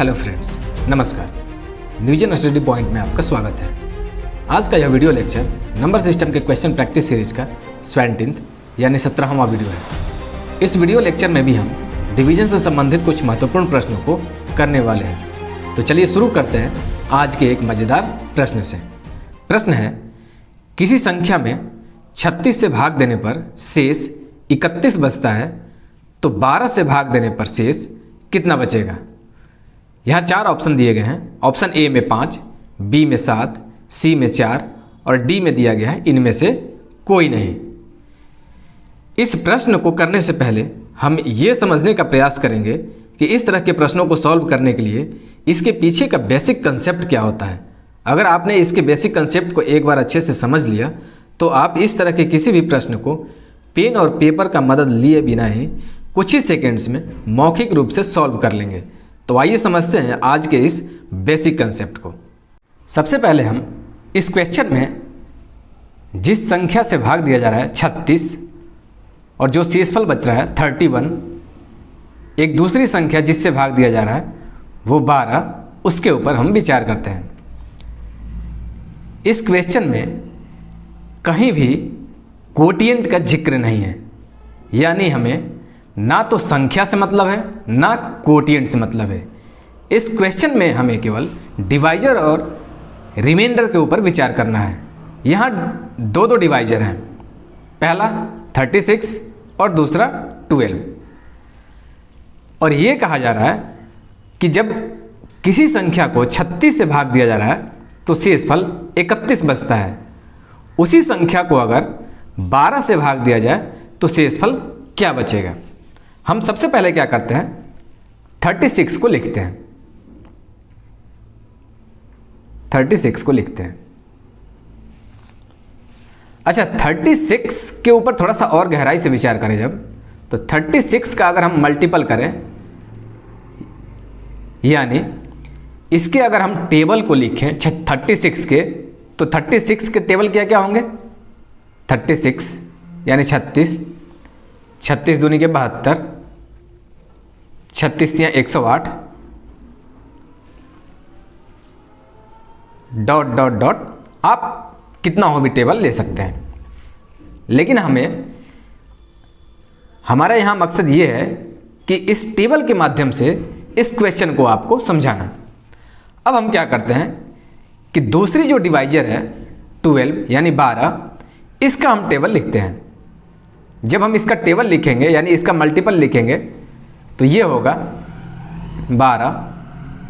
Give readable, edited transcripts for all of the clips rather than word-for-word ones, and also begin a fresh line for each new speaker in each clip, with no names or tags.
Hello friends, नमस्कार। न्यूजन study point में आपका स्वागत है। आज का यह वीडियो लेक्चर नंबर सिस्टम के क्वेश्चन प्रैक्टिस सीरीज का 17th यानी 17वां वीडियो है। इस वीडियो लेक्चर में भी हम डिवीजन से संबंधित कुछ महत्वपूर्ण प्रश्नों को करने वाले हैं। तो चलिए शुरू करते हैं आज के एक मज़ेदार प्रश्न से। प्रश्न है, किसी संख्या में 36 से भाग देने पर शेष 31 बचता है, तो 12 से भाग देने पर शेष कितना बचेगा। यहाँ 4 ऑप्शन दिए गए हैं। ऑप्शन ए में 5, बी में 7, सी में 4 और डी में दिया गया है इनमें से कोई नहीं। इस प्रश्न को करने से पहले हम ये समझने का प्रयास करेंगे कि इस तरह के प्रश्नों को सॉल्व करने के लिए इसके पीछे का बेसिक कंसेप्ट क्या होता है। अगर आपने इसके बेसिक कंसेप्ट को एक बार अच्छे से समझ लिया तो आप इस तरह के किसी भी प्रश्न को पेन और पेपर का मदद लिए बिना ही कुछ ही सेकेंड्स में मौखिक रूप से सॉल्व कर लेंगे। तो आइए समझते हैं आज के इस बेसिक कंसेप्ट को। सबसे पहले हम इस क्वेश्चन में जिस संख्या से भाग दिया जा रहा है 36 और जो शेषफल बच रहा है 31, एक दूसरी संख्या जिससे भाग दिया जा रहा है वो 12, उसके ऊपर हम विचार करते हैं। इस क्वेश्चन में कहीं भी कोटिएंट का जिक्र नहीं है, यानी हमें ना तो संख्या से मतलब है ना कोटिएंट से मतलब है। इस क्वेश्चन में हमें केवल डिवाइजर और रिमाइंडर के ऊपर विचार करना है। यहाँ दो डिवाइजर हैं, पहला 36 और दूसरा 12। और ये कहा जा रहा है कि जब किसी संख्या को 36 से भाग दिया जा रहा है तो शेषफल 31 बचता है। उसी संख्या को अगर 12 से भाग दिया जाए तो शेषफल क्या बचेगा। हम सबसे पहले क्या करते हैं, 36 को लिखते हैं। 36 को लिखते हैं। अच्छा, 36 के ऊपर थोड़ा सा और गहराई से विचार करें जब, तो 36 का अगर हम मल्टीपल करें, यानी इसके अगर हम टेबल को लिखें 36 के, तो 36 के टेबल क्या क्या होंगे। 36 यानी 36, 36 दूनी के 72, 36 या 108, डॉट डॉट डॉट, आप कितना हो भी टेबल ले सकते हैं। लेकिन हमारा यहाँ मकसद ये है कि इस टेबल के माध्यम से इस क्वेश्चन को आपको समझाना। अब हम क्या करते हैं कि दूसरी जो डिवाइजर है 12 यानी 12, इसका हम टेबल लिखते हैं। जब हम इसका टेबल लिखेंगे यानी इसका मल्टीपल लिखेंगे तो ये होगा 12,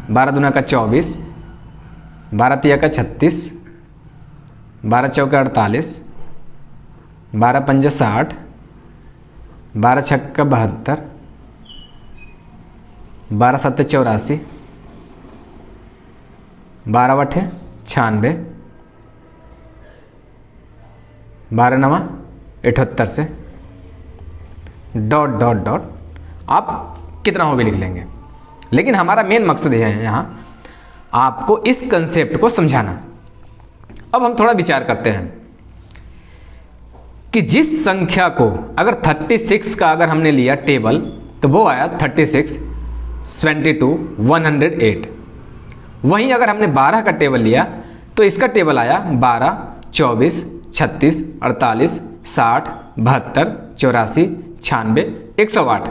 12 दूना का 24, 12 तिया का 36, 12 चौका 48, 12 पंजा 60, 12 छक्का 72, 12 सत्ते 84, 12 बटे 96, 12 नवा 78 से डॉट डॉट डॉट, आप कितना हो भी लिख लेंगे। लेकिन हमारा मेन मकसद यह है यहाँ आपको इस कंसेप्ट को समझाना। अब हम थोड़ा विचार करते हैं कि जिस संख्या को अगर 36 का अगर हमने लिया टेबल तो वो आया 36, 22, 108। वहीं अगर हमने 12 का टेबल लिया तो इसका टेबल आया 12, 24, 36, 48, 60, 72, 84, 96, 108।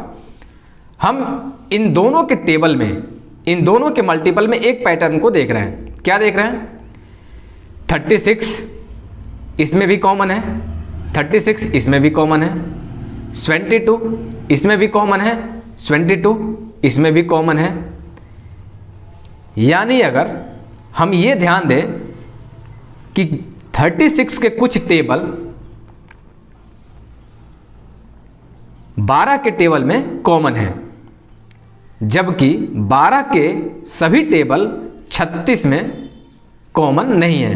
हम इन दोनों के टेबल में, इन दोनों के मल्टीपल में एक पैटर्न को देख रहे हैं। क्या देख रहे हैं, 36 इसमें भी कॉमन है, 36 इसमें भी कॉमन है, 22 इसमें भी कॉमन है, 22 इसमें भी कॉमन है। यानी अगर हम ये ध्यान दें कि 36 के कुछ टेबल 12 के टेबल में कॉमन है, जबकि 12 के सभी टेबल 36 में कॉमन नहीं है।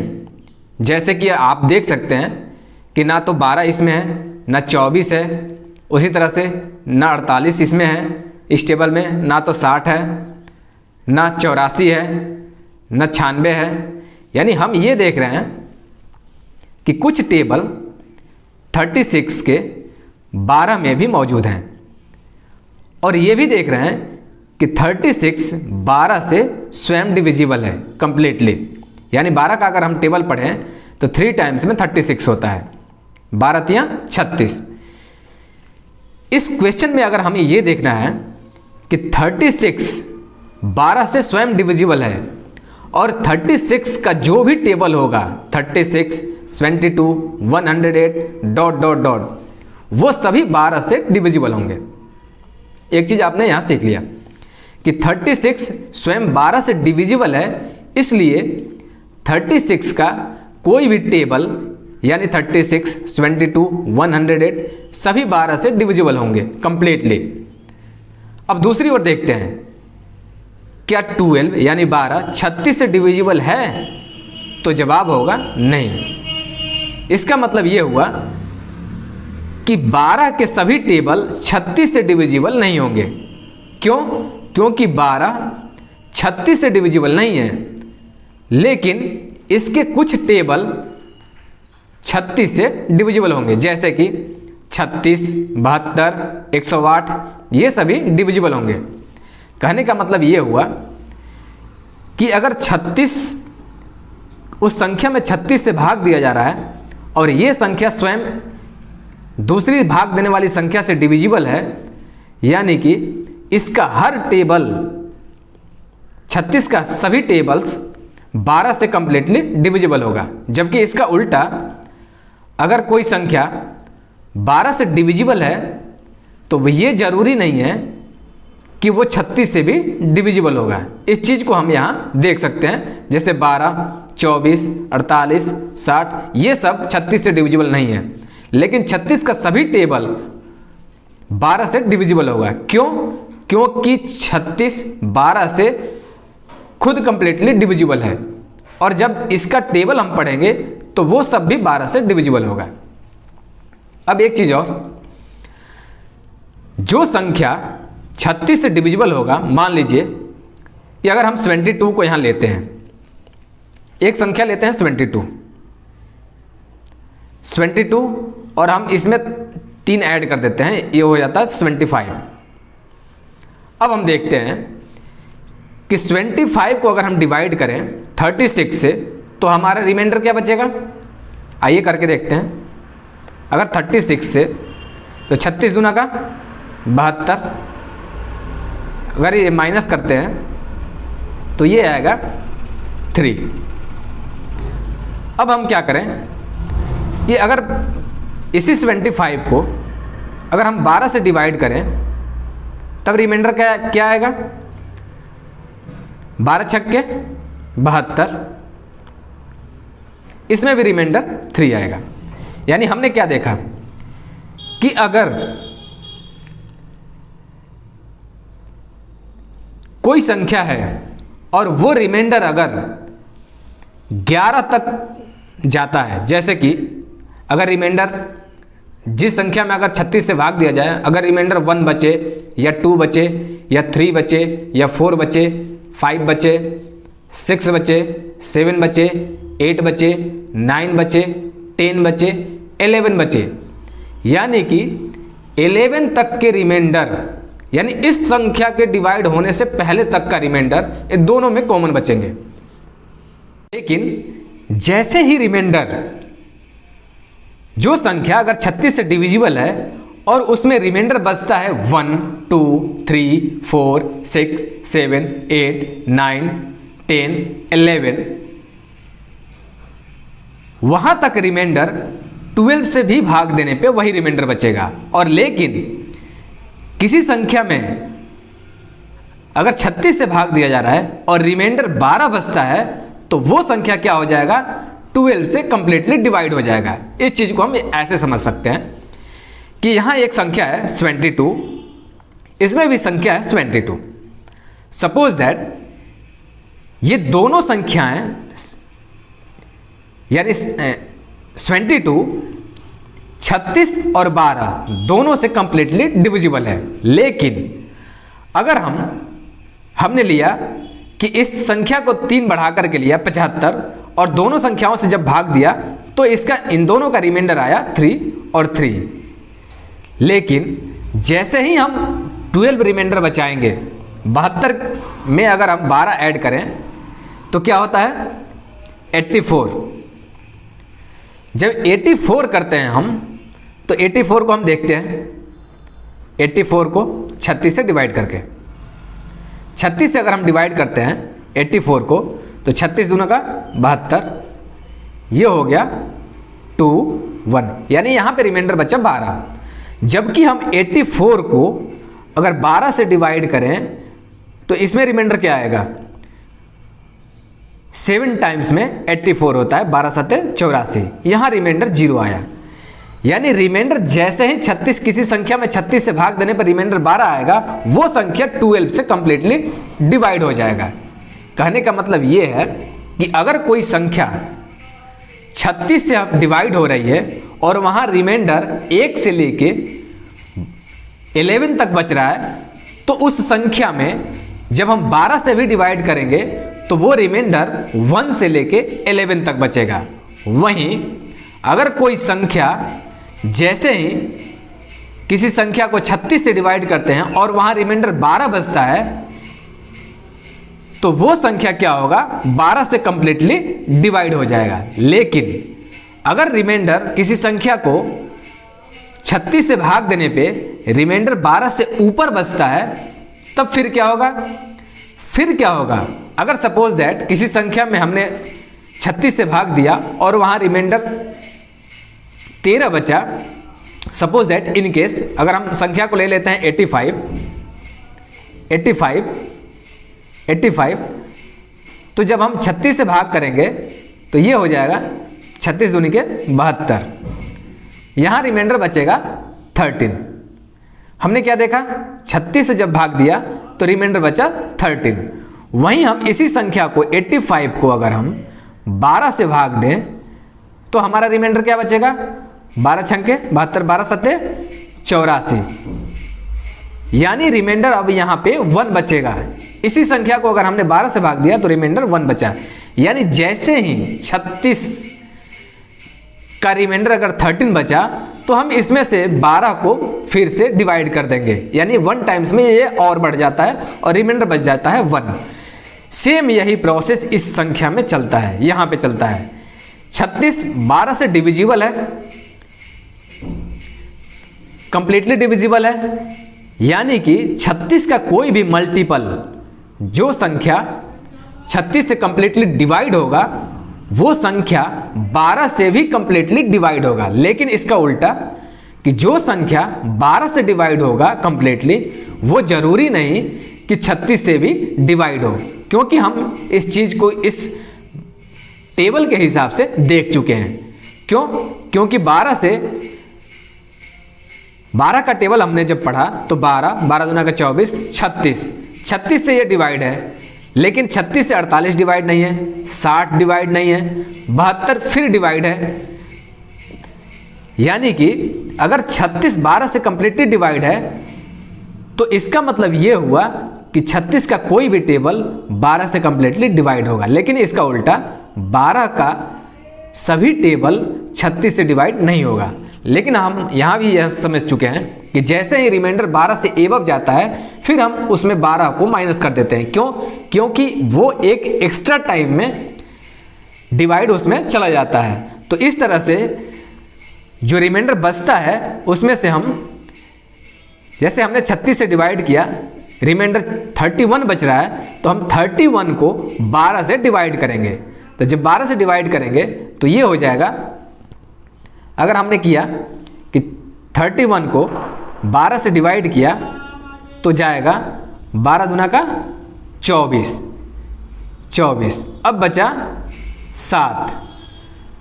जैसे कि आप देख सकते हैं कि ना तो 12 इसमें है, ना 24 है, उसी तरह से ना 48 इसमें है, इस टेबल में ना तो 60 है, ना 84 है, ना 96 है। यानी हम ये देख रहे हैं कि कुछ टेबल 36 के 12 में भी मौजूद हैं, और ये भी देख रहे हैं कि 36 12 से स्वयं डिविजिबल है कंप्लीटली, यानी 12 का अगर हम टेबल पढ़ें तो 3 टाइम्स में 36 होता है, 12 तियां 36। इस क्वेश्चन में अगर हमें यह देखना है कि 36 12 से स्वयं डिविजिबल है और 36 का जो भी टेबल होगा 36, 22, 108 डॉट डॉट डॉट वो सभी 12 से डिविजिबल होंगे। एक चीज आपने यहां सीख लिया कि 36 स्वयं 12 से डिविजिबल है, इसलिए 36 का कोई भी टेबल यानी 36, 22, 108 सभी 12 से डिविजिबल होंगे कंप्लीटली। अब दूसरी ओर देखते हैं, क्या 12 यानी 12 36 से डिविजिबल है? तो जवाब होगा नहीं। इसका मतलब यह हुआ कि 12 के सभी टेबल 36 से डिविजिबल नहीं होंगे। क्यों? क्योंकि 12 36 से डिविजिबल नहीं है, लेकिन इसके कुछ टेबल 36 से डिविजिबल होंगे, जैसे कि 36, 72, 108 ये सभी डिविजिबल होंगे। कहने का मतलब ये हुआ कि अगर 36 उस संख्या में 36 से भाग दिया जा रहा है और ये संख्या स्वयं दूसरी भाग देने वाली संख्या से डिविजिबल है, यानी कि इसका हर टेबल 36 का सभी टेबल्स 12 से कंप्लीटली डिविजिबल होगा। जबकि इसका उल्टा, अगर कोई संख्या 12 से डिविजिबल है तो ये जरूरी नहीं है कि वो 36 से भी डिविजिबल होगा। इस चीज को हम यहां देख सकते हैं, जैसे 12, 24, 48, 60 ये सब 36 से डिविजिबल नहीं है, लेकिन 36 का सभी टेबल 12 से डिविजिबल होगा। क्यों? क्योंकि 36 12 से खुद कंप्लीटली डिविजिबल है, और जब इसका टेबल हम पढ़ेंगे तो वो सब भी 12 से डिविजिबल होगा। अब एक चीज और, जो संख्या 36 से डिविजिबल होगा, मान लीजिए कि अगर हम 72 को यहां लेते हैं, एक संख्या लेते हैं 72 और हम इसमें 3 ऐड कर देते हैं, ये हो जाता है 75। अब हम देखते हैं कि 25 को अगर हम डिवाइड करें 36 से तो हमारा रिमाइंडर क्या बचेगा? आइए करके देखते हैं। अगर 36 से तो 36 दूना का 72, अगर ये माइनस करते हैं तो ये आएगा 3। अब हम क्या करें, ये अगर इसी 75 को अगर हम 12 से डिवाइड करें तब रिमाइंडर क्या आएगा? 12 छक्के 72, इसमें भी रिमाइंडर 3 आएगा। यानी हमने क्या देखा कि अगर कोई संख्या है और वो रिमाइंडर अगर 11 तक जाता है, जैसे कि अगर रिमाइंडर जिस संख्या में अगर 36 से भाग दिया जाए, अगर रिमाइंडर 1 बचे या 2 बचे या 3 बचे या 4 बचे, 5 बचे, 6 बचे, 7 बचे, 8 बचे, 9 बचे, 10 बचे, 11 बचे, यानी कि 11 तक के रिमाइंडर, यानी इस संख्या के डिवाइड होने से पहले तक का रिमाइंडर, ये दोनों में कॉमन बचेंगे। लेकिन जैसे ही रिमाइंडर, जो संख्या अगर 36 से डिविजिबल है और उसमें रिमाइंडर बचता है 1, 2, 3, 4, 6, 7, 8, 9, 10, 11, वहां तक रिमाइंडर 12 से भी भाग देने पे वही रिमाइंडर बचेगा। और लेकिन किसी संख्या में अगर 36 से भाग दिया जा रहा है और रिमाइंडर 12 बचता है तो वो संख्या क्या हो जाएगा? 12 से कंप्लीटली डिवाइड हो जाएगा। इस चीज को हम ऐसे समझ सकते हैं कि यहां एक संख्या है 72, इसमें भी संख्या है 72। सपोज दैट ये दोनों संख्याएं यानी 22, 36 और 12 दोनों से कंप्लीटली डिविजिबल है। लेकिन अगर हमने लिया कि इस संख्या को 3 बढ़ा करके लिया 75 और दोनों संख्याओं से जब भाग दिया तो इसका इन दोनों का रिमाइंडर आया 3 और 3। लेकिन जैसे ही हम 12 रिमाइंडर बचाएंगे 72 में अगर हम 12 ऐड करें तो क्या होता है 84। जब 84 करते हैं हम तो 84 को हम देखते हैं, 84 को 36 से डिवाइड करके, 36 से अगर हम डिवाइड करते हैं 84 को तो 36 दूना का 72, ये हो गया 2 1, यानी यहाँ पे रिमाइंडर बचा 12। जबकि हम 84 को अगर 12 से डिवाइड करें तो इसमें रिमाइंडर क्या आएगा, 7 टाइम्स में 84 होता है, 12 सत्ते 84, यहाँ रिमाइंडर 0 आया। यानी रिमाइंडर जैसे ही 36 किसी संख्या में 36 से भाग देने पर रिमाइंडर 12 आएगा, वो संख्या 12 से कंप्लीटली डिवाइड हो जाएगा। कहने का मतलब ये है कि अगर कोई संख्या 36 से डिवाइड हो रही है और वहां रिमाइंडर 1 से लेके 11 तक बच रहा है, तो उस संख्या में जब हम 12 से भी डिवाइड करेंगे तो वो रिमाइंडर 1 से लेके 11 तक बचेगा। वहीं अगर कोई संख्या जैसे ही किसी संख्या को 36 से डिवाइड करते हैं और वहां रिमाइंडर 12 बचता है, तो वो संख्या क्या होगा, 12 से कंप्लीटली डिवाइड हो जाएगा। लेकिन अगर रिमाइंडर किसी संख्या को 36 से भाग देने पे रिमाइंडर 12 से ऊपर बचता है, तब फिर क्या होगा, अगर सपोज दैट किसी संख्या में हमने 36 से भाग दिया और वहां रिमाइंडर 13 बचा, सपोज दैट इन केस अगर हम संख्या को ले लेते हैं 85, तो जब हम 36 से भाग करेंगे तो ये हो जाएगा 36 दूनी के 72, यहां रिमाइंडर बचेगा 13। हमने क्या देखा, 36 से जब भाग दिया तो रिमाइंडर बचा 13। वहीं हम इसी संख्या को 85 को अगर हम 12 से भाग दें तो हमारा रिमाइंडर क्या बचेगा, 12 छंके 72, 12 सत्ते 84, यानी रिमाइंडर अब यहाँ पे 1 बचेगा। इसी संख्या को अगर हमने 12 से भाग दिया तो रिमाइंडर 1 बचा। यानी जैसे ही 36 का रिमाइंडर अगर 13 बचा तो हम इसमें से 12 को फिर से डिवाइड कर देंगे, यानी 1 टाइम्स में ये और बढ़ जाता है और रिमाइंडर बच जाता है 1। सेम यही प्रोसेस इस संख्या में चलता है, यहां पे चलता है। 36 12 से डिविजिबल है, कंप्लीटली डिविजिबल है, यानी कि 36 का कोई भी मल्टीपल जो संख्या 36 से कंप्लीटली डिवाइड होगा वो संख्या 12 से भी कंप्लीटली डिवाइड होगा। लेकिन इसका उल्टा कि जो संख्या 12 से डिवाइड होगा कंप्लीटली, वो जरूरी नहीं कि 36 से भी डिवाइड हो, क्योंकि हम इस चीज को इस टेबल के हिसाब से देख चुके हैं। क्यों? क्योंकि 12 का टेबल हमने जब पढ़ा तो 12 दूना का 24, 36 से ये डिवाइड है, लेकिन 36 से 48 डिवाइड नहीं है, 60 डिवाइड नहीं है, 72 फिर डिवाइड है। यानी कि अगर 36 12 से कंप्लीटली डिवाइड है तो इसका मतलब ये हुआ कि 36 का कोई भी टेबल 12 से कंप्लीटली डिवाइड होगा। लेकिन इसका उल्टा 12 का सभी टेबल 36 से डिवाइड नहीं होगा। लेकिन हम यहां भी यह समझ चुके हैं कि जैसे ही रिमाइंडर 12 से एबव जाता है फिर हम उसमें 12 को माइनस कर देते हैं। क्यों? क्योंकि वो एक एक्स्ट्रा टाइम में डिवाइड उसमें चला जाता है। तो इस तरह से जो रिमाइंडर बचता है उसमें से हम, जैसे हमने 36 से डिवाइड किया, रिमाइंडर 31 बच रहा है, तो हम 31 को 12 से डिवाइड करेंगे। तो जब 12 से डिवाइड करेंगे तो ये हो जाएगा, अगर हमने किया कि 31 को 12 से डिवाइड किया तो जाएगा 12 दूना का 24। अब बचा 7,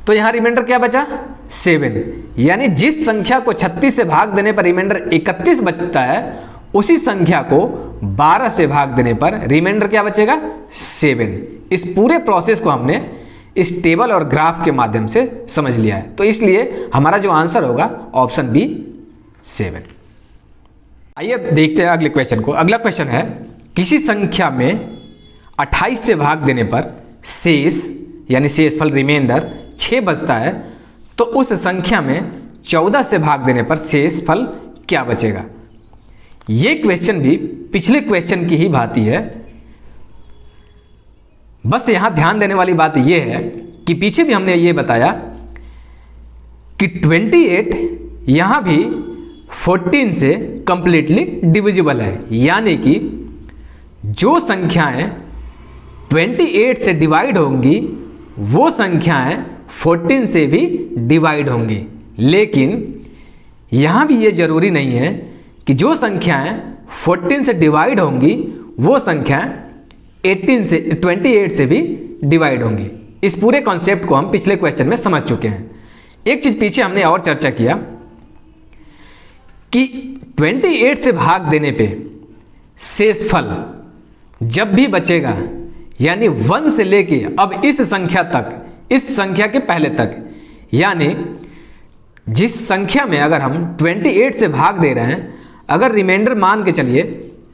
तो यहां रिमाइंडर क्या बचा, 7। यानी जिस संख्या को 36 से भाग देने पर रिमाइंडर 31 बचता है, उसी संख्या को 12 से भाग देने पर रिमाइंडर क्या बचेगा, 7। इस पूरे प्रोसेस को हमने इस टेबल और ग्राफ के माध्यम से समझ लिया है। तो इसलिए हमारा जो आंसर होगा ऑप्शन बी 7। आइए देखते हैं अगले क्वेश्चन को। अगला क्वेश्चन है, किसी संख्या में 28 से भाग देने पर शेष यानी शेषफल रिमाइंडर 6 बचता है, तो उस संख्या में 14 से भाग देने पर शेषफल क्या बचेगा। ये क्वेश्चन भी पिछले क्वेश्चन की ही भांति है। बस यहां ध्यान देने वाली बात यह है कि पीछे भी हमने ये बताया कि 28 यहां भी 14 से कंप्लीटली डिविजिबल है, यानी कि जो संख्याएं 28 से डिवाइड होंगी वो संख्याएं 14 से भी डिवाइड होंगी। लेकिन यहां भी ये जरूरी नहीं है कि जो संख्याएं 14 से डिवाइड होंगी वो संख्याएं 28 से भी डिवाइड होंगी। इस पूरे कॉन्सेप्ट को हम पिछले क्वेश्चन में समझ चुके हैं। एक चीज पीछे हमने और चर्चा किया कि 28 से भाग देने पे शेषफल जब भी बचेगा, यानी 1 से लेके अब इस संख्या तक, इस संख्या के पहले तक, यानी जिस संख्या में अगर हम 28 से भाग दे रहे हैं, अगर रिमाइंडर मान के चलिए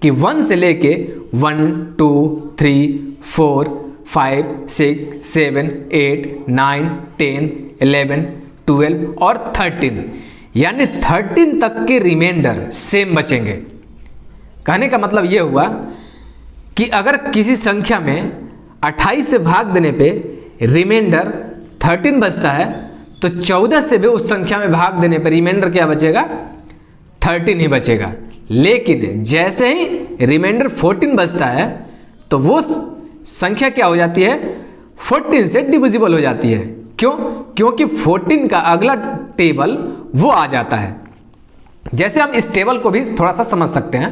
कि 1 से लेके 1 2 3 4 5 6 7 8 9 10 11 12 और 13, यानी 13 तक के रिमाइंडर सेम बचेंगे। कहने का मतलब यह हुआ कि अगर किसी संख्या में 28 से भाग देने पे रिमाइंडर 13 बचता है तो 14 से भी उस संख्या में भाग देने पे रिमाइंडर क्या बचेगा? 13 ही बचेगा। लेकिन जैसे ही रिमाइंडर 14 बचता है तो वो संख्या क्या हो जाती है? 14 से डिविजिबल हो जाती है। क्यों? क्योंकि 14 का अगला टेबल वो आ जाता है। जैसे हम इस टेबल को भी थोड़ा सा समझ सकते हैं।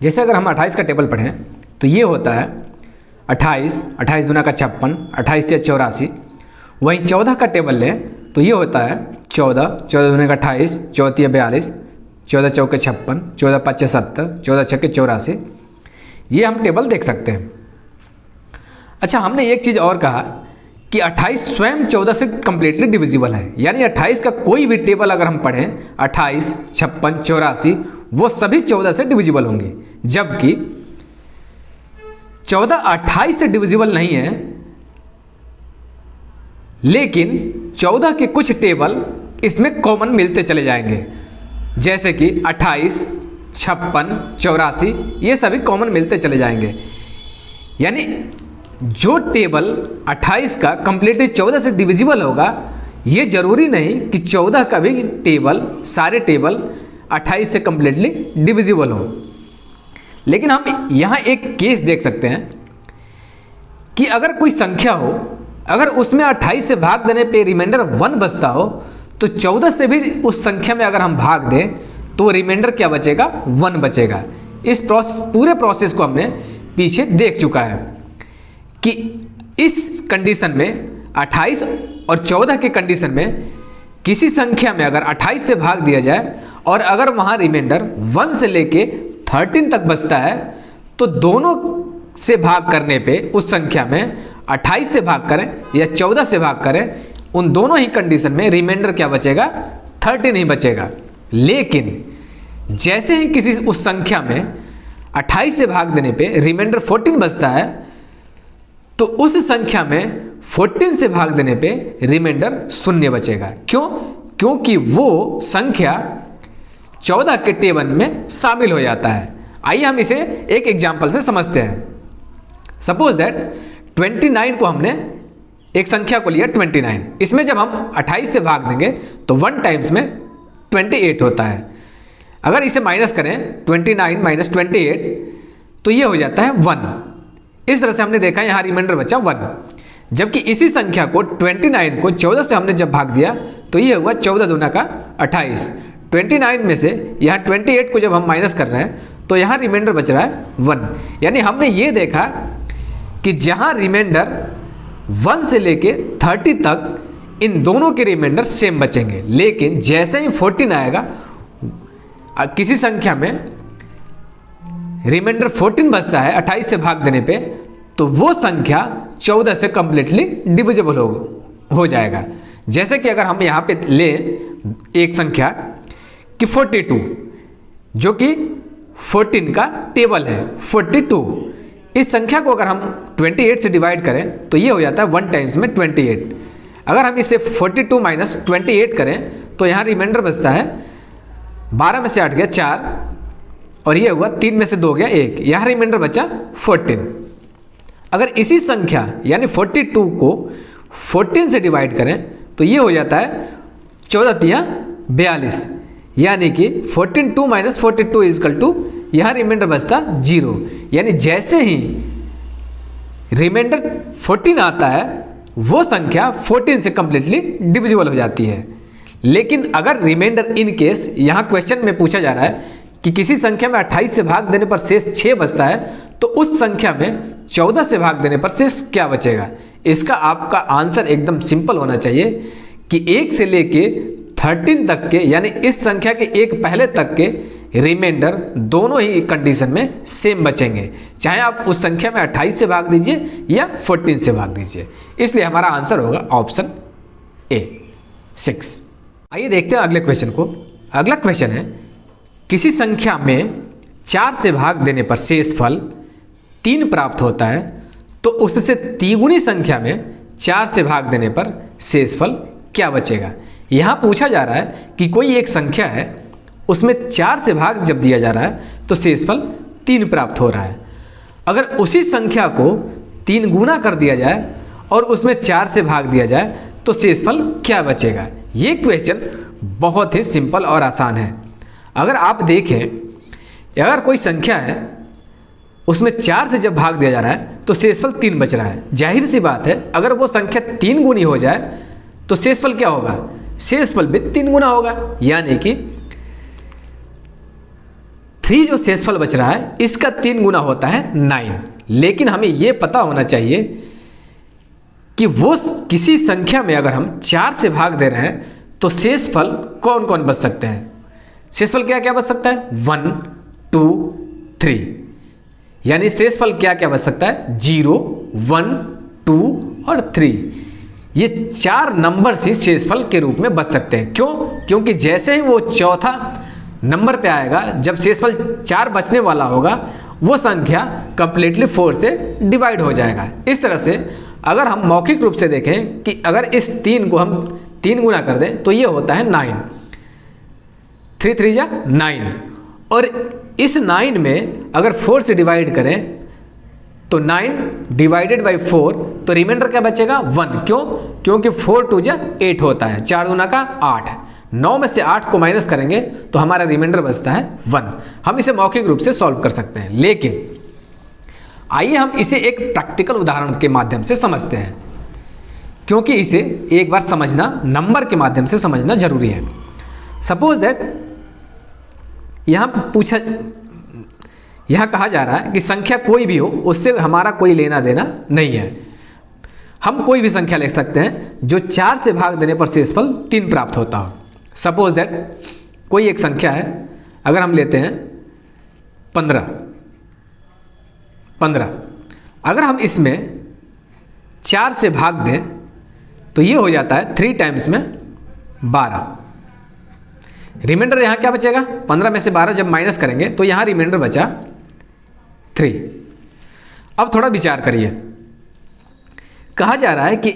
जैसे अगर हम 28 का टेबल पढ़ें तो ये होता है 28, 28 दूना का 56, 28 या 84। वहीं 14 का टेबल लें तो ये होता है 14, 14 दूने का 28, 14 या 42, 14 चौके 56, 14 पच्चे 70, 14 छक्के 84। ये हम टेबल देख सकते हैं। अच्छा, हमने एक चीज़ और कहा कि 28 स्वयं 14 से कंप्लीटली डिविजिबल है, यानी 28 का कोई भी टेबल अगर हम पढ़ें 28, 56, 84 वो सभी 14 से डिविजिबल होंगे, जबकि 14 28 से डिविजिबल नहीं है। लेकिन 14 के कुछ टेबल इसमें कॉमन मिलते चले जाएंगे, जैसे कि 28, 56, 84 ये सभी कॉमन मिलते चले जाएंगे। यानी जो टेबल 28 का कंप्लीटली 14 से डिविजिबल होगा, ये जरूरी नहीं कि 14 का भी टेबल, सारे टेबल 28 से कंप्लीटली डिविजिबल हो। लेकिन हम यहाँ एक केस देख सकते हैं कि अगर कोई संख्या हो, अगर उसमें 28 से भाग देने पे रिमाइंडर 1 बचता हो तो 14 से भी उस संख्या में अगर हम भाग दें तो रिमाइंडर क्या बचेगा? 1 बचेगा। इस पूरे प्रोसेस को हमने पीछे देख चुका है कि इस कंडीशन में 28 और 14 के कंडीशन में किसी संख्या में अगर 28 से भाग दिया जाए और अगर वहाँ रिमाइंडर 1 से लेके 13 तक बचता है तो दोनों से भाग करने पे उस संख्या में 28 से भाग करें या 14 से भाग करें, उन दोनों ही कंडीशन में रिमाइंडर क्या बचेगा? 13 ही बचेगा। लेकिन जैसे ही किसी उस संख्या में 28 से भाग देने पे रिमाइंडर 14 बचता है तो उस संख्या में 14 से भाग देने पे रिमाइंडर 0 बचेगा। क्यों? क्योंकि वो संख्या 14 के टेबल में शामिल हो जाता है। आइए हम इसे एक एग्जाम्पल से समझते हैं। सपोज दैट 29 को हमने एक संख्या को लिया 29, इसमें जब हम 28 से भाग देंगे तो 1 टाइम्स में 28 होता है। अगर इसे माइनस करें 29 माइनस 28 तो ये हो जाता है 1। इस तरह से हमने देखा यहाँ रिमाइंडर बचा 1। जबकि इसी संख्या को 29 को 14 से हमने जब भाग दिया तो ये हुआ 14 दूना का 28। 29 में से यहाँ 28 को जब हम माइनस कर रहे हैं तो यहाँ रिमाइंडर बच रहा है 1। यानी हमने ये देखा कि जहाँ रिमाइंडर 1 से लेके 30 तक इन दोनों के रिमाइंडर सेम बचेंगे। लेकिन जैसे ही 14 आएगा, किसी संख्या में रिमाइंडर 14 बचता है 28 से भाग देने पे, तो वो संख्या 14 से कंप्लीटली डिविजिबल हो जाएगा। जैसे कि अगर हम यहाँ पे ले एक संख्या कि 42, जो कि 14 का टेबल है 42, इस संख्या को अगर हम 28 से डिवाइड करें तो ये हो जाता है 1 टाइम्स में 28। अगर हम इसे 42 माइनस 28 करें तो यहाँ रिमाइंडर बचता है 12 में से 8 गया 4 और ये हुआ 3 में से 2 गया 1, यहाँ रिमाइंडर बचा 14। अगर इसी संख्या यानी 42 को 14 से डिवाइड करें तो ये हो जाता है 14 तिया 42, यानी कि 42 माइनस 42 इजकल टू यहाँ रिमाइंडर बचता 0। यानी जैसे ही रिमाइंडर 14 आता है वो संख्या 14 से कंप्लीटली डिविजिबल हो जाती है। लेकिन अगर रिमाइंडर इन केस यहाँ क्वेश्चन में पूछा जा रहा है कि किसी संख्या में 28 से भाग देने पर शेष 6 बचता है तो उस संख्या में 14 से भाग देने पर शेष क्या बचेगा। इसका आपका आंसर एकदम सिंपल होना चाहिए कि 1 से लेके 13 तक के यानी इस संख्या के एक पहले तक के रिमाइंडर दोनों ही कंडीशन में सेम बचेंगे, चाहे आप उस संख्या में 28 से भाग दीजिए या 14 से भाग दीजिए। इसलिए हमारा आंसर होगा ऑप्शन ए 6। आइए देखते हैं अगले क्वेश्चन को। अगला क्वेश्चन है किसी संख्या में 4 से भाग देने पर शेषफल 3 प्राप्त होता है तो उससे तिगुनी संख्या में 4 से भाग देने पर शेषफल क्या बचेगा। यहाँ पूछा जा रहा है कि कोई एक संख्या है उसमें 4 से भाग जब दिया जा रहा है तो शेषफल 3 प्राप्त हो रहा है। अगर उसी संख्या को 3 गुना कर दिया जाए और उसमें 4 से भाग दिया जाए तो शेषफल क्या बचेगा। ये क्वेश्चन बहुत ही सिंपल और आसान है। अगर आप देखें अगर कोई संख्या है उसमें 4 से जब भाग दिया जा रहा है तो शेषफल 3 बच रहा है। जाहिर सी बात है अगर वो संख्या 3 गुनी हो जाए तो शेषफल क्या होगा, शेषफल भी 3 गुना होगा। यानी कि 3 जो शेषफल बच रहा है इसका 3 गुना होता है 9। लेकिन हमें यह पता होना चाहिए कि वो किसी संख्या में अगर हम 4 से भाग दे रहे हैं तो शेषफल कौन कौन बच सकते हैं। शेषफल क्या क्या बच सकता है 1 2 3, यानी शेषफल क्या क्या बच सकता है 0 1 2 और 3। ये 4 नंबर से शेषफल के रूप में बच सकते हैं। क्यों, क्योंकि जैसे ही वो चौथा नंबर पे आएगा जब शेषफल 4 बचने वाला होगा वो संख्या कंप्लीटली 4 से डिवाइड हो जाएगा। इस तरह से अगर हम मौखिक रूप से देखें कि अगर इस 3 को हम 3 गुना कर दें तो ये होता है 9, 3 3 जा 9, और इस 9 में अगर 4 से डिवाइड करें तो 9 डिवाइडेड बाई 4 तो रिमाइंडर क्या बचेगा 1। क्यों, क्योंकि 4 2 जा 8 होता है, 4 दूना का 8, 9 में से 8 को माइनस करेंगे तो हमारा रिमाइंडर बचता है 1। हम इसे मौखिक रूप से सॉल्व कर सकते हैं। लेकिन आइए हम इसे एक प्रैक्टिकल उदाहरण के माध्यम से समझते हैं, क्योंकि इसे एक बार समझना नंबर के माध्यम से समझना जरूरी है। सपोज दैट यहाँ कहा जा रहा है कि संख्या कोई भी हो उससे हमारा कोई लेना देना नहीं है। हम कोई भी संख्या ले सकते हैं जो 4 से भाग देने पर शेषफल 3 प्राप्त होता हो। सपोज दैट कोई एक संख्या है, अगर हम लेते हैं 15, अगर हम इसमें 4 से भाग दें तो ये हो जाता है 3 टाइम्स में 12। रिमाइंडर यहाँ क्या बचेगा, 15 में से 12 जब माइनस करेंगे तो यहाँ रिमाइंडर बचा 3। अब थोड़ा विचार करिए, कहा जा रहा है कि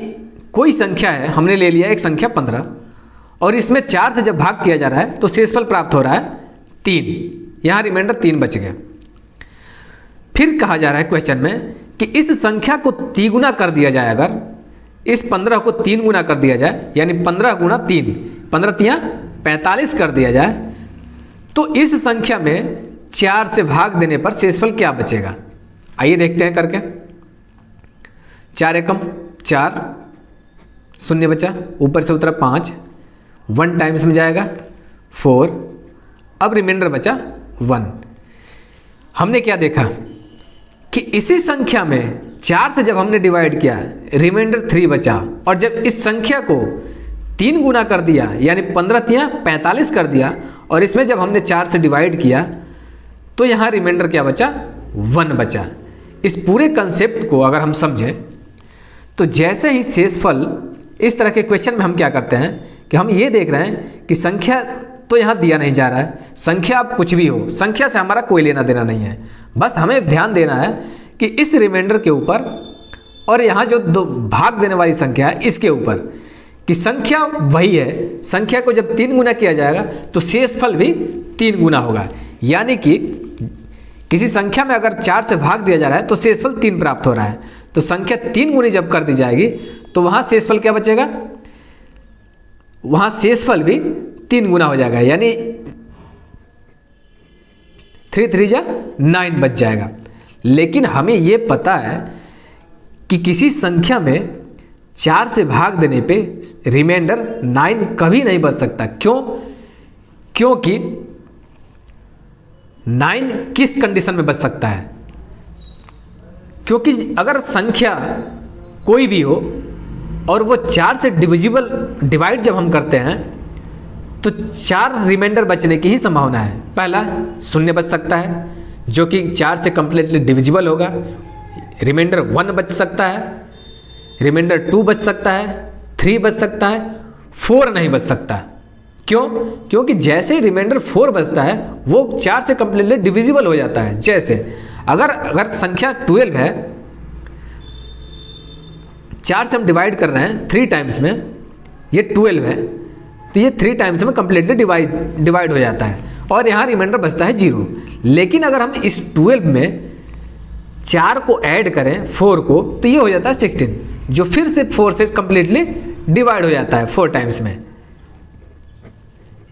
कोई संख्या है, हमने ले लिया एक संख्या 15 और इसमें 4 से जब भाग किया जा रहा है तो शेषफल प्राप्त हो रहा है 3, यहाँ रिमाइंडर 3 बच गया। फिर कहा जा रहा है क्वेश्चन में कि इस संख्या को 3 गुना कर दिया जाए, अगर इस 15 को 3 गुना कर दिया जाए यानी 15 गुना 3, 15 तिया 45 कर दिया जाए तो इस संख्या में 4 से भाग देने पर शेषफल क्या बचेगा। आइए देखते हैं करके। 4 एकम 4, शून्य बचा, ऊपर से उतरा 5, 1 टाइम्स में जाएगा 4, अब रिमाइंडर बचा 1। हमने क्या देखा कि इसी संख्या में 4 से जब हमने डिवाइड किया रिमाइंडर 3 बचा, और जब इस संख्या को 3 गुना कर दिया यानी 15 तिया 45 कर दिया और इसमें जब हमने 4 से डिवाइड किया तो यहाँ रिमाइंडर क्या बचा 1 बचा। इस पूरे कंसेप्ट को अगर हम समझें तो जैसे ही शेषफल, इस तरह के क्वेश्चन में हम क्या करते हैं कि हम ये देख रहे हैं कि संख्या तो यहाँ दिया नहीं जा रहा है, संख्या अब कुछ भी हो, संख्या से हमारा कोई लेना देना नहीं है, बस हमें ध्यान देना है कि इस रिमाइंडर के ऊपर और यहाँ जो दो भाग देने वाली संख्या है इसके ऊपर कि संख्या वही है, संख्या को जब 3 गुना किया जाएगा तो शेषफल भी 3 गुना होगा। यानी कि किसी संख्या में अगर 4 से भाग दिया जा रहा है तो शेषफल 3 प्राप्त हो रहा है, तो संख्या 3 गुनी जब कर दी जाएगी तो वहाँ शेषफल क्या बचेगा, वहाँ शेषफल भी 3 गुना हो जाएगा, यानी 3 3 जा 9 बच जाएगा। लेकिन हमें ये पता है कि किसी संख्या में 4 से भाग देने पे रिमाइंडर 9 कभी नहीं बच सकता। क्यों? क्योंकि 9 किस कंडीशन में बच सकता है? क्योंकि अगर संख्या कोई भी हो और वो 4 से डिवाइड जब हम करते हैं तो 4 रिमाइंडर बचने की ही संभावना है। पहला 0 बच सकता है जो कि 4 से कंप्लीटली डिविजिबल होगा, रिमाइंडर 1 बच सकता है, रिमाइंडर 2 बच सकता है, 3 बच सकता है, 4 नहीं बच सकता। क्यों? क्योंकि जैसे ही रिमाइंडर 4 बचता है वो 4 से कंप्लीटली डिविजिबल हो जाता है। जैसे अगर संख्या 12 है, 4 से हम डिवाइड कर रहे हैं 3 टाइम्स में, ये 12 है तो ये 3 टाइम्स में कंप्लीटली डिवाइड हो जाता है और यहाँ रिमाइंडर बचता है 0। लेकिन अगर हम इस 12 में 4 को ऐड करें 4 को तो ये हो जाता है 16, जो फिर से 4 से कंप्लीटली डिवाइड हो जाता है 4 टाइम्स में।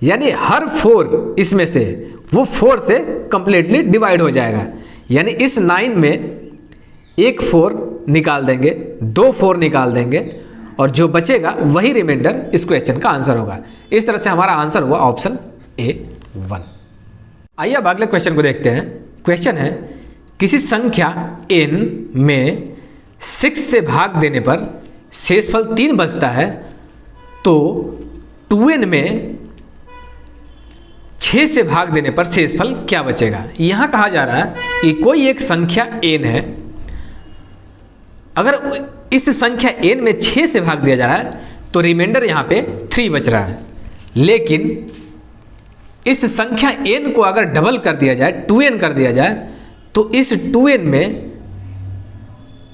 यानी हर 4 इसमें से वो 4 से कंप्लीटली डिवाइड हो जाएगा। यानी इस 9 में एक 4 निकाल देंगे, 2 4 निकाल देंगे और जो बचेगा वही रिमाइंडर इस क्वेश्चन का आंसर होगा। इस तरह से हमारा आंसर हुआ ऑप्शन A1। आइए अब अगले क्वेश्चन को देखते हैं। क्वेश्चन है किसी संख्या n में 6 से भाग देने पर शेषफल 3 बचता है तो 2n में 6 से भाग देने पर शेषफल क्या बचेगा। यहां कहा जा रहा है कि कोई एक संख्या n है, अगर इस संख्या n में 6 से भाग दिया जा रहा है तो रिमाइंडर यहां पे 3 बच रहा है। लेकिन इस संख्या n को अगर डबल कर दिया जाए, 2n कर दिया जाए, तो इस 2n में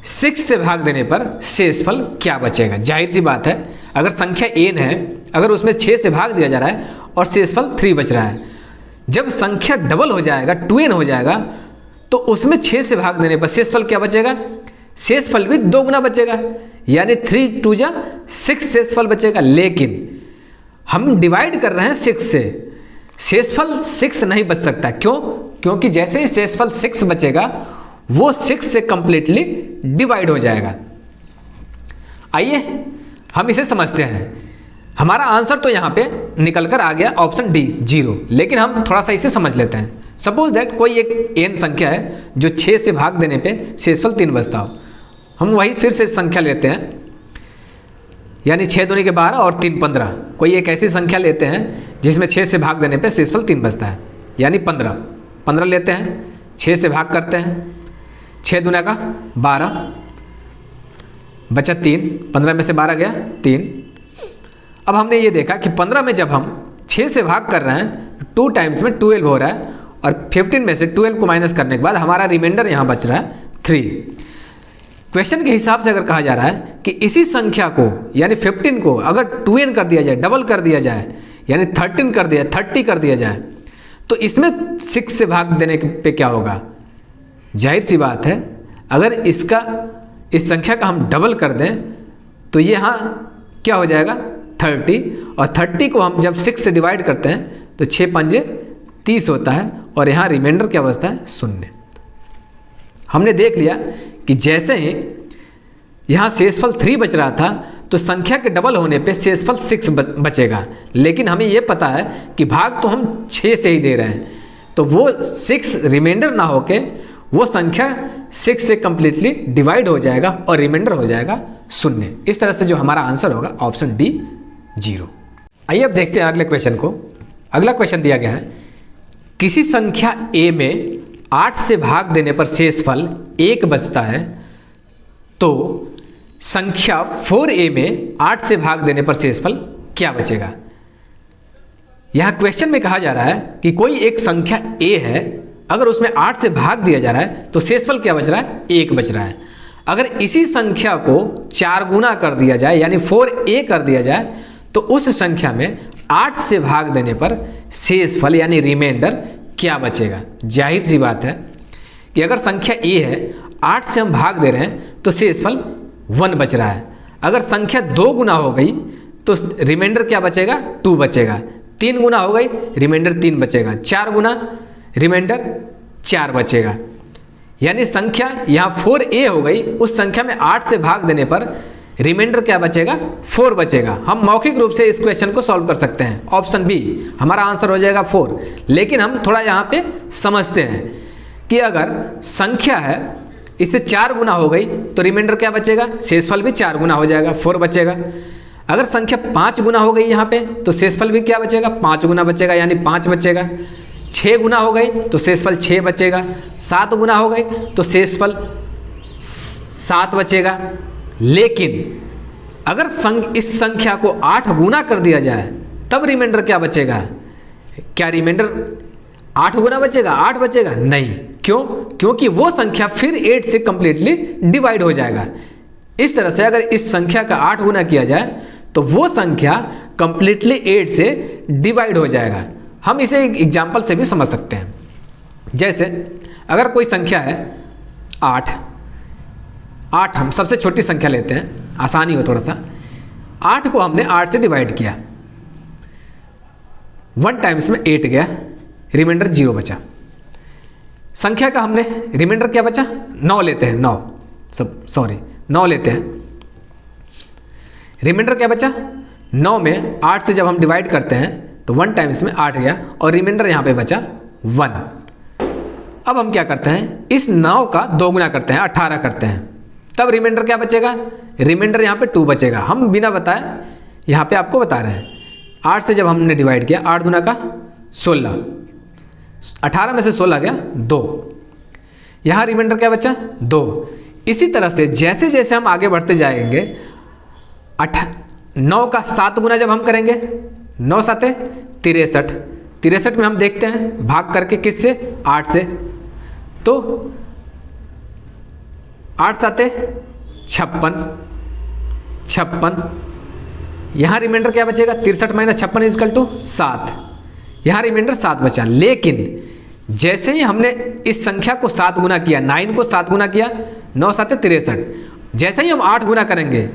6 से भाग देने पर शेषफल क्या बचेगा। जाहिर सी बात है, अगर संख्या n है, अगर उसमें 6 से भाग दिया जा रहा है और शेषफल 3 बच रहा है, जब संख्या डबल हो जाएगा, 2n हो जाएगा, तो उसमें 6 से भाग देने पर शेषफल क्या बचेगा, शेषफल भी 2 गुना बचेगा, यानी 3 2 जा 6 शेषफल बचेगा। लेकिन हम डिवाइड कर रहे हैं 6 से, शेषफल 6 नहीं बच सकता। क्यों? क्योंकि जैसे ही शेषफल 6 बचेगा वो 6 से कंप्लीटली डिवाइड हो जाएगा। आइए हम इसे समझते हैं। हमारा आंसर तो यहाँ पे निकल कर आ गया ऑप्शन डी 0, लेकिन हम थोड़ा सा इसे समझ लेते हैं। सपोज दैट कोई एक n संख्या है जो 6 से भाग देने पे शेषफल 3 बचता हो। हम वही फिर से संख्या लेते हैं, यानी 6 दूनी के 12 और 3 15। कोई एक ऐसी संख्या लेते हैं जिसमें 6 से भाग देने पे शेषफल 3 बचता है, यानी 15 लेते हैं, 6 से भाग करते हैं, 6 दूना का 12 बचा 3, 15 में से 12 गया 3। अब हमने ये देखा कि 15 में जब हम 6 से भाग कर रहे हैं 2 टाइम्स में 12 हो रहा है और 15 में से 12 को माइनस करने के बाद हमारा रिमाइंडर यहाँ बच रहा है 3। क्वेश्चन के हिसाब से अगर कहा जा रहा है कि इसी संख्या को यानी 15 को अगर 2n कर दिया जाए, डबल कर दिया जाए, यानी 13 कर दिया, 30 कर दिया जाए, तो इसमें 6 से भाग देने पे क्या होगा। जाहिर सी बात है, अगर इस संख्या का हम डबल कर दें तो ये यहाँ क्या हो जाएगा 30, और 30 को हम जब 6 से डिवाइड करते हैं तो 6 पंजे 30 होता है और यहाँ रिमाइंडर क्या बचता है 0। हमने देख लिया कि जैसे ही यहाँ शेषफल 3 बच रहा था तो संख्या के डबल होने पे शेषफल 6 बचेगा। लेकिन हमें ये पता है कि भाग तो हम 6 से ही दे रहे हैं, तो वो 6 रिमाइंडर ना होके वो संख्या 6 से कंप्लीटली डिवाइड हो जाएगा और रिमाइंडर हो जाएगा 0। इस तरह से जो हमारा आंसर होगा ऑप्शन डी 0। आइए अब देखते हैं अगले क्वेश्चन को। अगला क्वेश्चन दिया गया है किसी संख्या a में 8 से भाग देने पर शेषफल 1 बचता है तो संख्या 4a में 8 से भाग देने पर शेषफल क्या बचेगा। यहां क्वेश्चन में कहा जा रहा है कि कोई एक संख्या a है, अगर उसमें 8 से भाग दिया जा रहा है तो शेषफल क्या बच रहा है 1 बच रहा है। अगर इसी संख्या को 4 गुना कर दिया जाए यानी 4a कर दिया जाए तो उस संख्या में 8 से भाग देने पर शेषफल यानी रिमाइंडर क्या बचेगा। जाहिर सी बात है कि अगर संख्या a है, 8 से हम भाग दे रहे हैं तो शेषफल 1 बच रहा है। अगर संख्या 2 गुना हो गई तो रिमाइंडर क्या बचेगा, 2 बचेगा। 3 गुना हो गई, रिमाइंडर 3 बचेगा। 4 गुना, रिमाइंडर 4 बचेगा। यानी संख्या यहाँ 4a हो गई, उस संख्या में 8 से भाग देने पर रिमाइंडर क्या बचेगा, 4 बचेगा। हम मौखिक रूप से इस क्वेश्चन को सॉल्व कर सकते हैं। ऑप्शन बी हमारा आंसर हो जाएगा 4। लेकिन हम थोड़ा यहाँ पे समझते हैं कि अगर संख्या है इससे 4 गुना हो गई तो रिमाइंडर क्या बचेगा, शेषफल भी 4 गुना हो जाएगा, 4 बचेगा। अगर संख्या 5 गुना हो गई यहाँ पे तो शेषफल भी क्या बचेगा, 5 गुना बचेगा यानी 5 बचेगा। 6 गुना हो गई तो शेषफल 6 बचेगा। 7 गुना हो गई तो शेषफल 7 बचेगा। लेकिन अगर इस संख्या को 8 गुना कर दिया जाए तब रिमाइंडर क्या बचेगा, क्या रिमाइंडर 8 गुना बचेगा, 8 बचेगा? नहीं। क्यों? क्योंकि वो संख्या फिर 8 से कंप्लीटली डिवाइड हो जाएगा। इस तरह से अगर इस संख्या का 8 गुना किया जाए तो वो संख्या कंप्लीटली 8 से डिवाइड हो जाएगा। हम इसे एक एग्जाम्पल से भी समझ सकते हैं। जैसे अगर कोई संख्या है 8, हम सबसे छोटी संख्या लेते हैं, आसानी हो थोड़ा सा। 8 को हमने 8 से डिवाइड किया, 1 टाइम्स में 8 गया, रिमाइंडर 0 बचा। संख्या का हमने रिमाइंडर क्या बचा, 9 लेते हैं, 9 लेते हैं। रिमाइंडर क्या बचा, 9 में 8 से जब हम डिवाइड करते हैं तो 1 टाइम्स में 8 गया और रिमाइंडर यहाँ पे बचा 1। अब हम क्या करते हैं, इस 9 का 2 गुना करते हैं, 18 करते हैं, तब रिमाइंडर क्या बचेगा, रिमाइंडर यहाँ पे 2 बचेगा। हम बिना बताए यहाँ पे आपको बता रहे हैं। 8 से जब हमने डिवाइड किया, 8 गुना का 16, 18 में से 16 गया 2, यहाँ रिमाइंडर क्या बचा, 2। इसी तरह से जैसे जैसे हम आगे बढ़ते जाएंगे, 9 का 7 गुना जब हम करेंगे, 9 7 63, 63 में हम देखते हैं भाग करके किससे, 8 से, तो 8 7 56, यहाँ रिमाइंडर क्या बचेगा, 63 माइनस 56 इजकल टू 7, यहाँ रिमाइंडर 7 बचा। लेकिन जैसे ही हमने इस संख्या को 7 गुना किया, 9 को 7 गुना किया, 9 7 63, जैसे ही हम 8 गुना करेंगे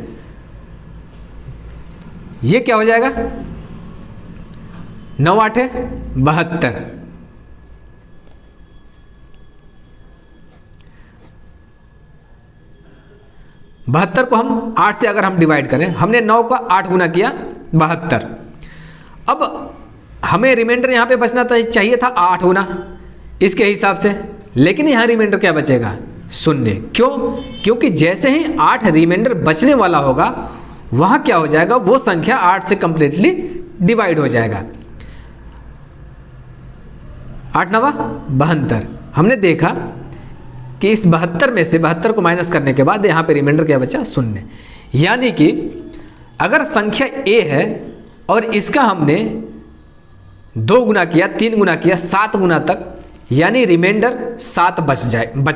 ये क्या हो जाएगा, 9 8 72। बहत्तर को हम 8 से अगर हम डिवाइड करें, हमने 9 का 8 गुना किया, 72। अब हमें रिमाइंडर यहाँ पे बचना चाहिए था 8 गुना इसके हिसाब से, लेकिन यहाँ रिमाइंडर क्या बचेगा, 0। क्यों? क्योंकि जैसे ही 8 रिमाइंडर बचने वाला होगा वहाँ क्या हो जाएगा, वो संख्या 8 से कंप्लीटली डिवाइड हो जाएगा। 8 9 72। हमने देखा कि इस 72 में से 72 को माइनस करने के बाद यहाँ पे रिमाइंडर क्या बचा, 0। यानी कि अगर संख्या a है और इसका हमने 2 गुना किया, 3 गुना किया, 7 गुना तक, यानी रिमाइंडर 7 बच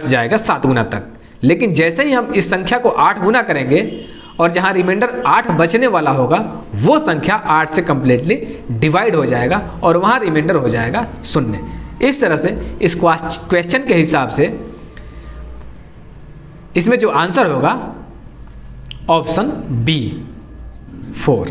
जाएगा 7 गुना तक। लेकिन जैसे ही हम इस संख्या को 8 गुना करेंगे और जहाँ रिमाइंडर 8 बचने वाला होगा वो संख्या 8 से कंप्लीटली डिवाइड हो जाएगा और वहाँ रिमाइंडर हो जाएगा 0। इस तरह से इस क्वेश्चन के हिसाब से इसमें जो आंसर होगा ऑप्शन बी 4।